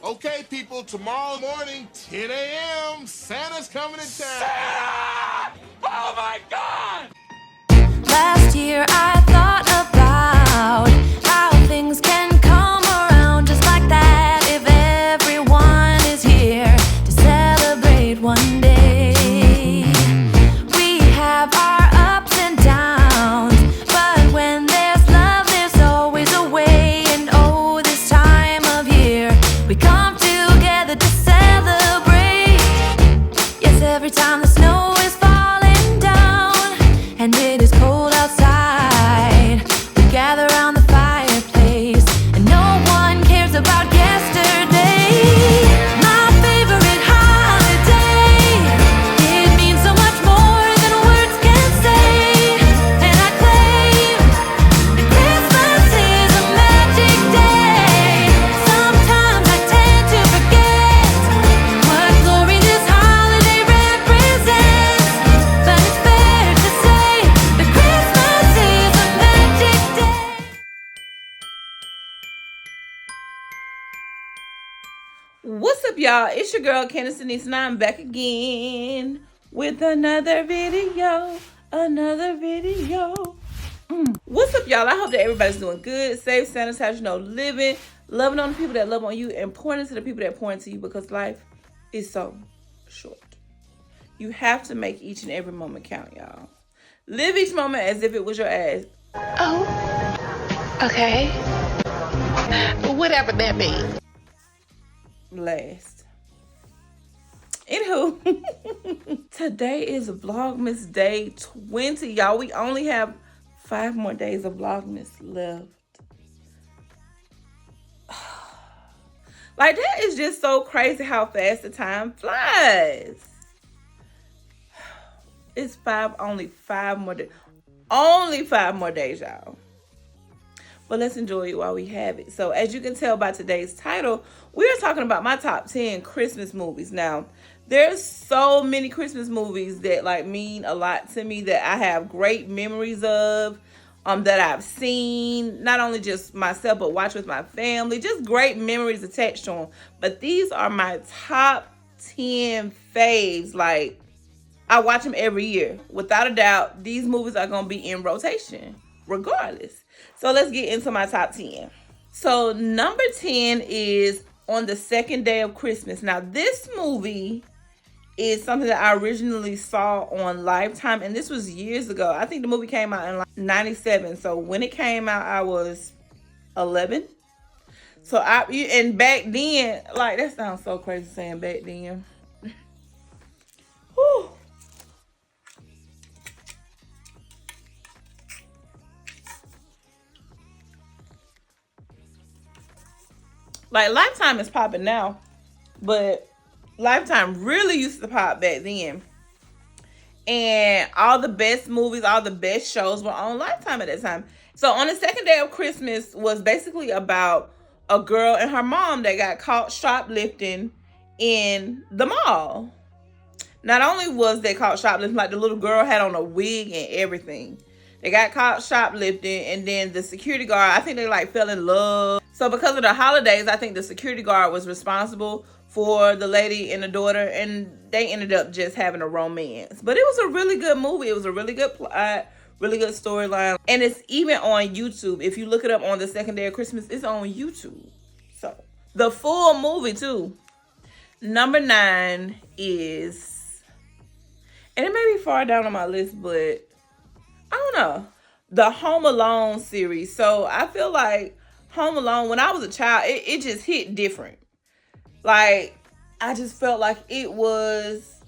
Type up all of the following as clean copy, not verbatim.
Okay, people, tomorrow morning, 10 a.m., Santa's coming to town. Santa! Oh my God! Last year I thought about how things can come around just like that if everyone is here to celebrate one day. We have our ups and downs, but when there's love there's always a way. And oh, this time of year we come together to celebrate. Yes, every time the snow is falling down and it is cold outside, we gather around the fireplace and no one cares about yesterday. My favorite holiday, it means so much more than words can say. And I claim that Christmas is a magic day. Sometimes I tend to forget what glory this holiday represents, but it's fair to say that Christmas is a magic day. What's up, y'all? It's your girl Candace Denise, and I'm back again with another video. What's up, y'all? I hope that everybody's doing good, safe, sanitized, living, loving on the people that love on you, and pouring into the people that pour into you, because life is so short. You have to make each and every moment count, y'all. Live each moment as if it was your ass. Oh, okay. Whatever that means. Last. Anywho, today is Vlogmas Day 20, y'all. We only have 5 more days of Vlogmas left. Like, that is just so crazy how fast the time flies. It's only 5 more days. Only 5 more days, y'all. But let's enjoy it while we have it. So as you can tell by today's title, we're talking about my top 10 Christmas movies. Now, there's so many Christmas movies that like mean a lot to me, that I have great memories of, that I've seen, not only just myself, but watch with my family, just great memories attached to them. But these are my top 10 faves. Like, I watch them every year. Without a doubt, these movies are going to be in rotation, regardless. So let's get into my top 10. So number 10 is On the Second Day of Christmas. Now, this movie is something that I originally saw on Lifetime, and this was years ago. I think the movie came out in like 97. So when it came out, I was 11. So and back then, like, that sounds so crazy saying back then. Whew. Like, Lifetime is popping now, but Lifetime really used to pop back then. And all the best movies, all the best shows were on Lifetime at that time. So On the Second Day of Christmas was basically about a girl and her mom that got caught shoplifting in the mall. Not only was they caught shoplifting, like the little girl had on a wig and everything. They got caught shoplifting, and then the security guard, I think they like fell in love. So because of the holidays, I think the security guard was responsible for the lady and the daughter, and they ended up just having a romance. But it was a really good movie. It was a really good plot, really good storyline. And it's even on YouTube. If you look it up, On the Second Day of Christmas, it's on YouTube. So the full movie too. Number 9 is, and it may be far down on my list, but I don't know, the Home Alone series. So I feel like Home Alone, when I was a child, it just hit different. Like, I just felt like it was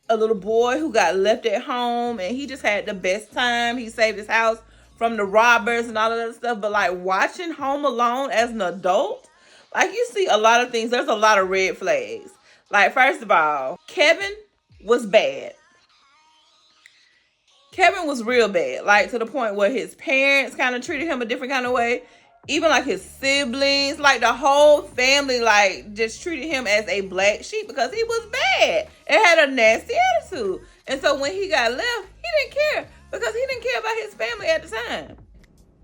a little boy who got left at home, and he just had the best time. He saved his house from the robbers and all of that stuff. But like, watching Home Alone as an adult, like, you see a lot of things. There's a lot of red flags. Like, first of all, Kevin was bad. Kevin was real bad, like to the point where his parents kind of treated him a different kind of way. Even like his siblings, like the whole family, like just treated him as a black sheep because he was bad and had a nasty attitude. And so when he got left, he didn't care because he didn't care about his family at the time.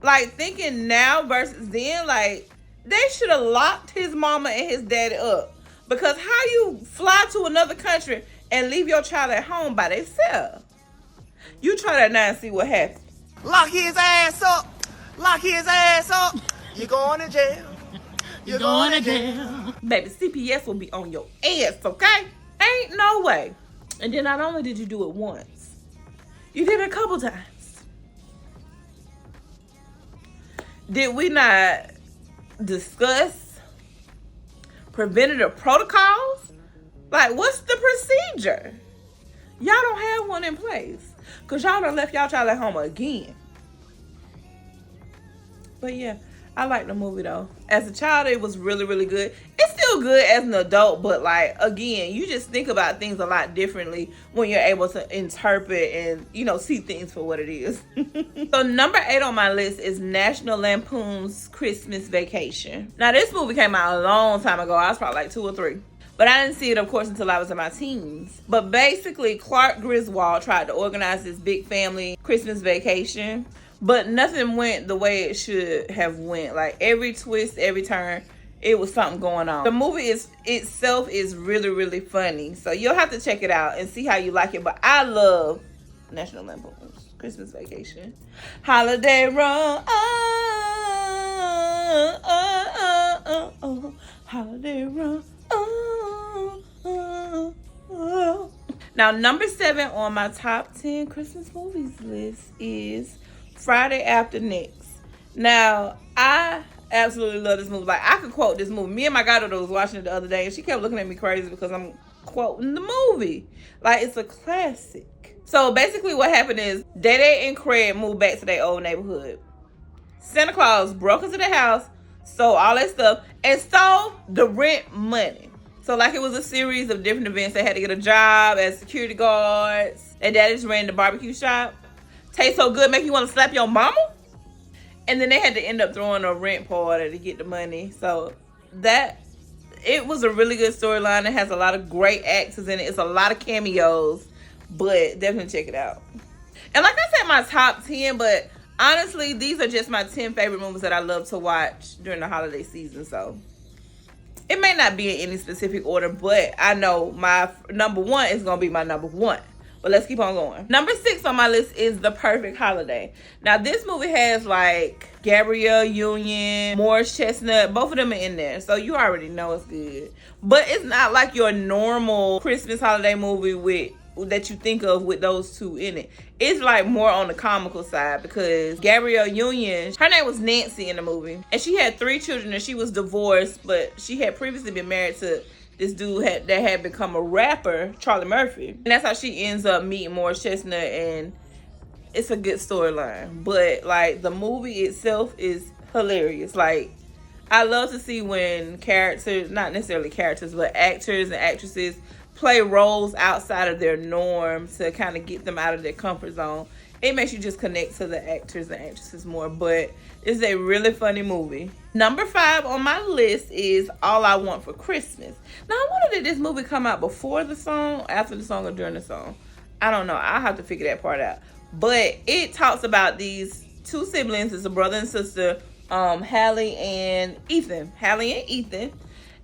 Like, thinking now versus then, like, they should have locked his mama and his daddy up. Because how you fly to another country and leave your child at home by themselves? You try that now and see what happens. Lock his ass up. Lock his ass up. You going to jail. You're going to jail. Baby, CPS will be on your ass, okay? Ain't no way. And then not only did you do it once, you did it a couple times. Did we not discuss preventative protocols? Like, what's the procedure? Y'all don't have one in place. Because y'all done left y'all child at home again. But yeah, I like the movie though. As a child, it was really, really good. It's still good as an adult, but like, again, you just think about things a lot differently when you're able to interpret and, you know, see things for what it is. So number 8 on my list is National Lampoon's Christmas Vacation. Now this movie came out a long time ago. I was probably like 2 or 3. But I didn't see it, of course, until I was in my teens. But basically, Clark Griswold tried to organize this big family Christmas vacation. But nothing went the way it should have went. Like, every twist, every turn, it was something going on. The movie itself is really, really funny. So you'll have to check it out and see how you like it. But I love National Lampoon's Christmas Vacation. Holiday Run. Holiday Run. Now, number 7 on my top 10 Christmas movies list is Friday After Next. Now, I absolutely love this movie. Like, I could quote this movie. Me and my goddaughter was watching it the other day, and she kept looking at me crazy because I'm quoting the movie. Like, it's a classic. So, basically what happened is, Dede and Craig moved back to their old neighborhood. Santa Claus broke into the house, stole all that stuff, and stole the rent money. So, like, it was a series of different events. They had to get a job as security guards. Their daddy just ran the barbecue shop. Taste so good, make you want to slap your mama? And then they had to end up throwing a rent party to get the money. So, it was a really good storyline. It has a lot of great actors in it. It's a lot of cameos. But definitely check it out. And like I said, my top 10, but honestly, these are just my 10 favorite movies that I love to watch during the holiday season. So, it may not be in any specific order, but I know my number 1 is going to be my number 1. But let's keep on going. Number 6 on my list is The Perfect Holiday. Now, this movie has, like, Gabrielle Union, Morris Chestnut. Both of them are in there. So, you already know it's good. But it's not like your normal Christmas holiday movie that you think of with those two in it. It's like more on the comical side because Gabrielle Union, her name was Nancy in the movie, and she had 3 children and she was divorced, but she had previously been married to this dude that had become a rapper, Charlie Murphy. And that's how she ends up meeting Morris Chestnut, and it's a good storyline. But like, the movie itself is hilarious. Like, I love to see when characters, not necessarily characters, but actors and actresses play roles outside of their norm to kind of get them out of their comfort zone. It makes you just connect to the actors and actresses more, but it's a really funny movie. Number 5 on my list is All I Want for Christmas. Now, I wonder, did this movie come out before the song, after the song, or during the song? I don't know. I'll have to figure that part out. But it talks about these 2 siblings. It's a brother and sister, Hallie and Ethan.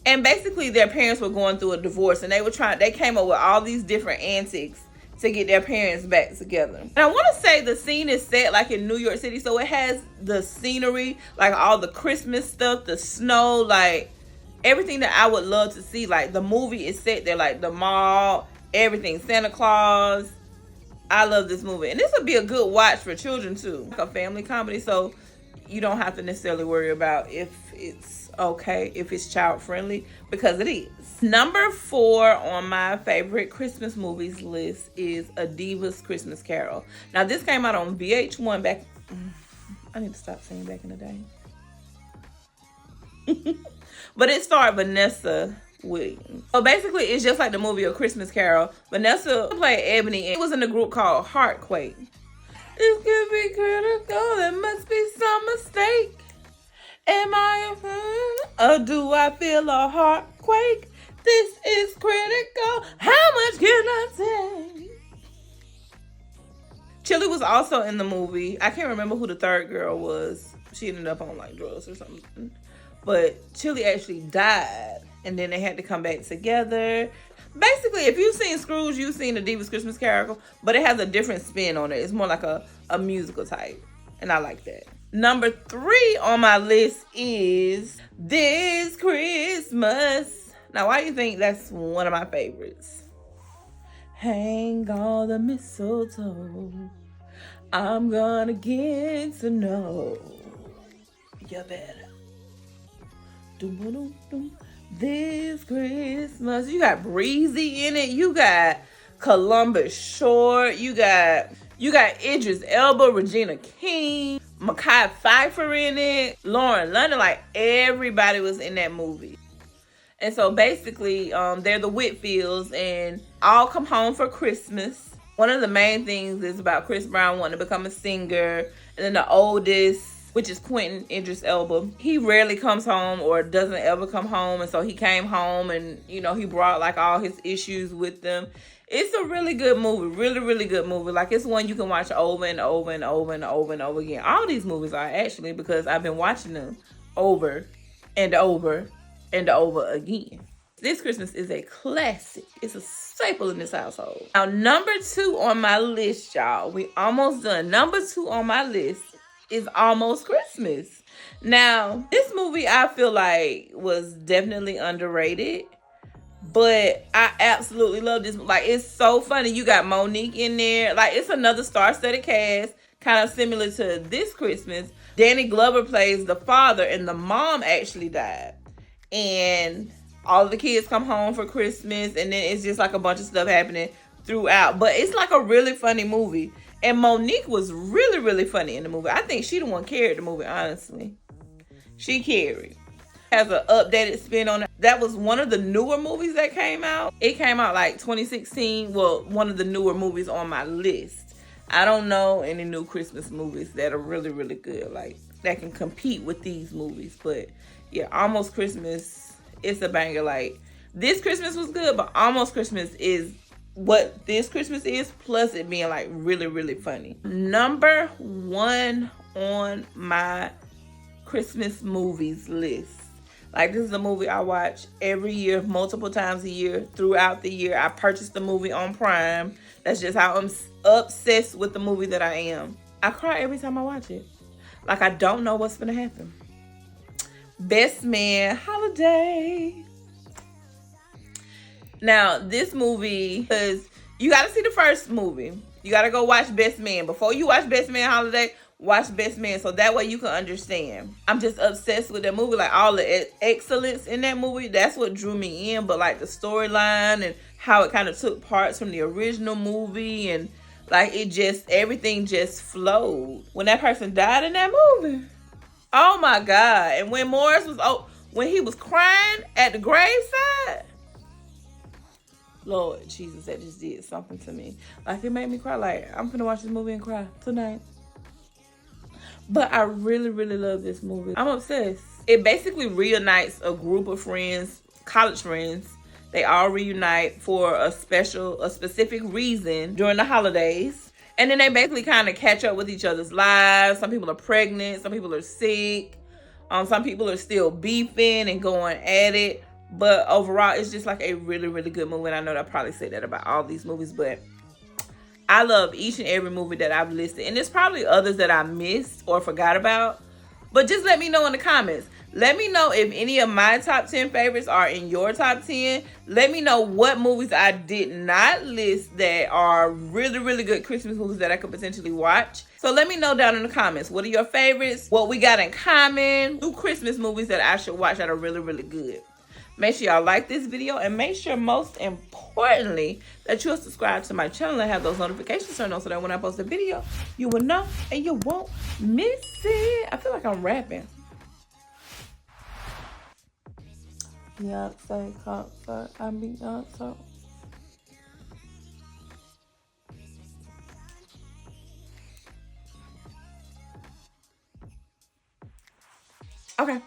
And basically, their parents were going through a divorce, and they came up with all these different antics to get their parents back together. And I want to say the scene is set like in New York City, so it has the scenery, like all the Christmas stuff, the snow, like everything that I would love to see. Like, the movie is set there, like the mall, everything, Santa Claus. I love this movie, and this would be a good watch for children too, like a family comedy, so you don't have to necessarily worry about if it's okay, if it's child friendly, because it is. Number 4 on my favorite Christmas movies list is A Diva's Christmas Carol. Now, this came out on VH1 back. I need to stop saying back in the day. But it starred Vanessa Williams. So basically, it's just like the movie A Christmas Carol. Vanessa played Ebony, and it was in a group called Heartquake. This could be critical. There must be some mistake. Am I a friend, or do I feel a heartquake? This is critical. How much can I say? Chili was also in the movie. I can't remember who the third girl was. She ended up on like drugs or something. but Chili actually died, and then they had to come back together. Basically, if you've seen Scrooge, you've seen the Divas Christmas Carol, but it has a different spin on it. It's more like a musical type, and I like that. Number 3 on my list is This Christmas. Now, why do you think that's one of my favorites? Hang all the mistletoe, I'm gonna get to know you better. This Christmas. You got Breezy in it. You got Columbus Short. You got Idris Elba, Regina King, Mekhi Phifer in it, Lauren London. Like, everybody was in that movie. And so basically, they're the Whitfields and all come home for Christmas. One of the main things is about Chris Brown wanting to become a singer. And then the oldest, which is Quentin Idris Elba, he rarely comes home or doesn't ever come home. And so he came home and, you know, he brought like all his issues with them. It's a really good movie. Really, really good movie. Like, it's one you can watch over and over and over and over and over again. All these movies are actually, because I've been watching them over and over and over again. This Christmas is a classic. It's a staple in this household. Now, number 2 on my list, y'all. We almost done. Number 2 on my list is Almost Christmas. Now, this movie I feel like was definitely underrated, but I absolutely love this. Like, it's so funny. You got Monique in there. Like, it's another star-studded cast, kind of similar to This Christmas. Danny Glover plays the father, and the mom actually died. And all of the kids come home for Christmas, and then it's just like a bunch of stuff happening throughout. But it's like a really funny movie. And Monique was really, really funny in the movie. I think she the one carried the movie, honestly. She carried. Has an updated spin on it. That was one of the newer movies that came out. It came out like 2016. Well, one of the newer movies on my list. I don't know any new Christmas movies that are really, really good, like that can compete with these movies. But yeah, Almost Christmas, it's a banger. Like, This Christmas was good, but Almost Christmas is what This Christmas is, plus it being like really, really funny. Number 1 on my Christmas movies list. Like, this is a movie I watch every year, multiple times a year, throughout the year. I purchased the movie on Prime. That's just how I'm obsessed with the movie that I am. I cry every time I watch it. Like, I don't know what's gonna happen. Best Man Holiday. Now, this movie, because you got to see the first movie. You got to go watch Best Man. Before you watch Best Man Holiday, watch Best Man, so that way you can understand. I'm just obsessed with that movie. Like, all the excellence in that movie, that's what drew me in. But like the storyline and how it kind of took parts from the original movie, and like it just, everything just flowed. When that person died in that movie, oh my God. And when Morris was, when he was crying at the graveside, Lord Jesus, that just did something to me. Like, it made me cry. Like, I'm gonna watch this movie and cry tonight. But I really, really love this movie. I'm obsessed. It basically reunites a group of friends, college friends. They all reunite for a specific reason during the holidays. And then they basically kind of catch up with each other's lives. Some people are pregnant. Some people are sick. Some people are still beefing and going at it. But overall, it's just like a really, really good movie. And I know that I probably say that about all these movies, but I love each and every movie that I've listed. And there's probably others that I missed or forgot about. But just let me know in the comments. Let me know if any of my top 10 favorites are in your top 10. Let me know what movies I did not list that are really, really good Christmas movies that I could potentially watch. So let me know down in the comments. What are your favorites? What we got in common? New Christmas movies that I should watch that are really, really good. Make sure y'all like this video, and make sure, most importantly, that you'll subscribe to my channel and have those notifications turned on so that when I post a video, you will know and you won't miss it. I feel like I'm rapping. Beyonce concert. I'm Beyonce. Okay.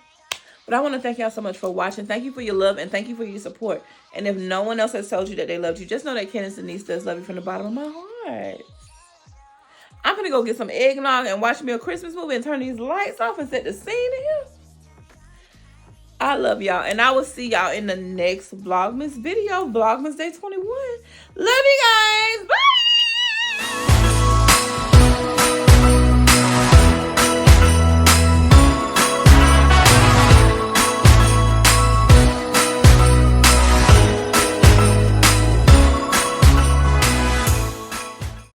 But I want to thank y'all so much for watching. Thank you for your love, and thank you for your support. And if no one else has told you that they loved you, just know that Candace Denise does love you from the bottom of my heart. I'm going to go get some eggnog and watch me a Christmas movie and turn these lights off and set the scene in here. love y'all. And I will see y'all in the next Vlogmas video. Vlogmas Day 21. Love you guys. Bye.